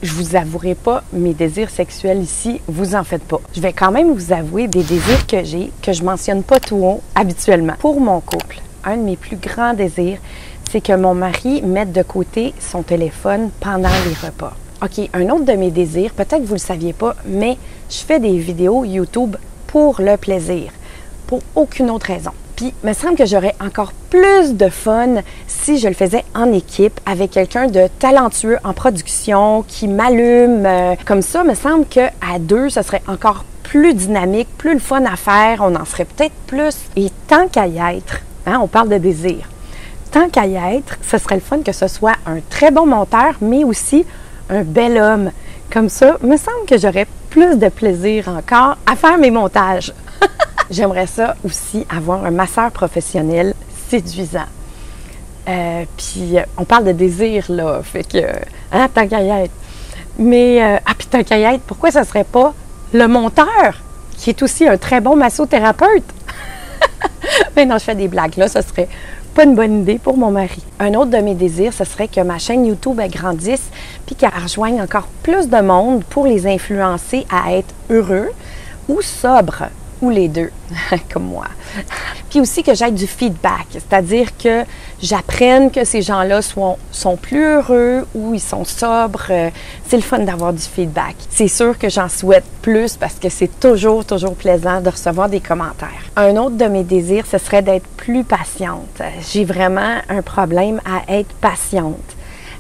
je vous avouerai pas mes désirs sexuels ici, vous en faites pas. Je vais quand même vous avouer des désirs que j'ai, que je mentionne pas tout haut habituellement. Pour mon couple, un de mes plus grands désirs, c'est que mon mari mette de côté son téléphone pendant les repas. OK, un autre de mes désirs, peut-être que vous le saviez pas, mais je fais des vidéos YouTube pour le plaisir, pour aucune autre raison. Puis, il me semble que j'aurais encore plus de fun si je le faisais en équipe avec quelqu'un de talentueux en production, qui m'allume. Comme ça, il me semble qu'à deux, ce serait encore plus dynamique, plus le fun à faire. On en ferait peut-être plus. Et tant qu'à y être, hein, on parle de désir. Tant qu'à y être, ce serait le fun que ce soit un très bon monteur, mais aussi un bel homme. Comme ça, il me semble que j'aurais plus de plaisir encore à faire mes montages. J'aimerais ça aussi avoir un masseur professionnel séduisant. Puis on parle de désir, là, fait que, hein, tant qu'à y être. Mais, puis tant qu'à y être, pourquoi ça serait pas le monteur, qui est aussi un très bon massothérapeute? Mais non, je fais des blagues, là, ça serait pas une bonne idée pour mon mari. Un autre de mes désirs, ce serait que ma chaîne YouTube grandisse, puis qu'elle rejoigne encore plus de monde pour les influencer à être heureux ou sobres. Ou les deux, comme moi. Puis aussi que j'aille du feedback, c'est-à-dire que j'apprenne que ces gens-là sont plus heureux ou ils sont sobres. C'est le fun d'avoir du feedback. C'est sûr que j'en souhaite plus parce que c'est toujours plaisant de recevoir des commentaires. Un autre de mes désirs, ce serait d'être plus patiente. J'ai vraiment un problème à être patiente.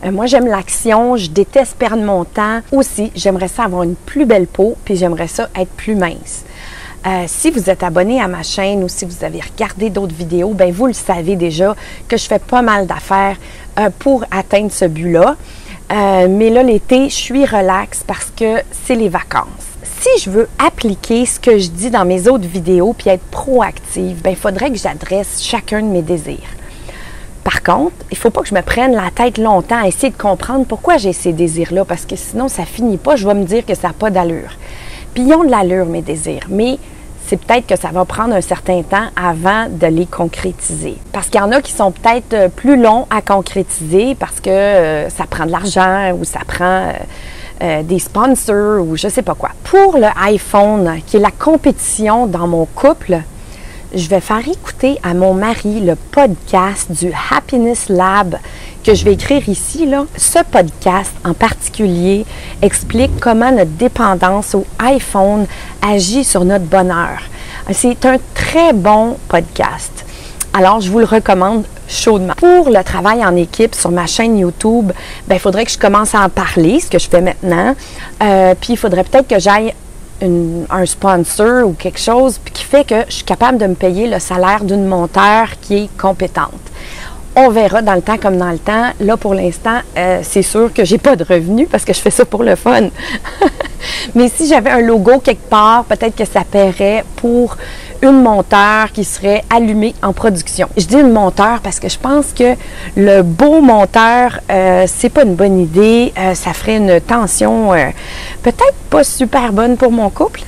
Moi, j'aime l'action, je déteste perdre mon temps. Aussi, j'aimerais ça avoir une plus belle peau, puis j'aimerais ça être plus mince. Si vous êtes abonné à ma chaîne ou si vous avez regardé d'autres vidéos, bien vous le savez déjà que je fais pas mal d'affaires pour atteindre ce but-là. Mais là, l'été, je suis relax parce que c'est les vacances. Si je veux appliquer ce que je dis dans mes autres vidéos puis être proactive, bien il faudrait que j'adresse chacun de mes désirs. Par contre, il ne faut pas que je me prenne la tête longtemps à essayer de comprendre pourquoi j'ai ces désirs-là, parce que sinon, ça finit pas. Je vais me dire que ça n'a pas d'allure. Puis ils ont de l'allure, mes désirs, mais c'est peut-être que ça va prendre un certain temps avant de les concrétiser. Parce qu'il y en a qui sont peut-être plus longs à concrétiser parce que ça prend de l'argent ou ça prend des sponsors ou je sais pas quoi. Pour le iPhone, qui est la compétition dans mon couple, je vais faire écouter à mon mari le podcast du Happiness Lab que je vais écrire ici, là. Ce podcast en particulier explique comment notre dépendance au iPhone agit sur notre bonheur. C'est un très bon podcast. Alors, je vous le recommande chaudement. Pour le travail en équipe sur ma chaîne YouTube, bien, il faudrait que je commence à en parler, ce que je fais maintenant. Puis, il faudrait peut-être que j'aille un sponsor ou quelque chose qui fait que je suis capable de me payer le salaire d'une monteure qui est compétente. On verra dans le temps comme dans le temps. Là, pour l'instant, c'est sûr que j'ai pas de revenus parce que je fais ça pour le fun. Mais si j'avais un logo quelque part, peut-être que ça paierait pour une monteur qui serait allumée en production. Je dis une monteur parce que je pense que le beau monteur, c'est pas une bonne idée. Ça ferait une tension peut-être pas super bonne pour mon couple.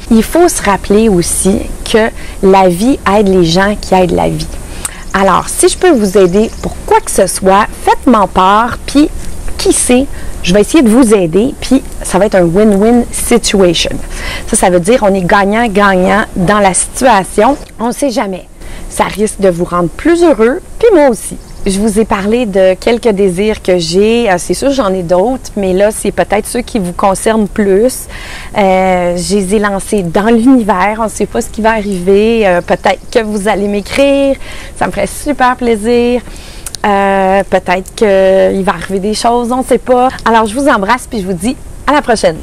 Il faut se rappeler aussi que la vie aide les gens qui aident la vie. Alors, si je peux vous aider pour quoi que ce soit, faites-m'en part, puis qui sait, je vais essayer de vous aider, puis ça va être un win-win situation. Ça veut dire on est gagnant-gagnant dans la situation. On ne sait jamais. Ça risque de vous rendre plus heureux, puis moi aussi. Je vous ai parlé de quelques désirs que j'ai. C'est sûr, j'en ai d'autres, mais là, c'est peut-être ceux qui vous concernent plus. Je les ai lancés dans l'univers. On ne sait pas ce qui va arriver. Peut-être que vous allez m'écrire. Ça me ferait super plaisir. Peut-être qu'il va arriver des choses, on ne sait pas. Alors, je vous embrasse puis je vous dis à la prochaine.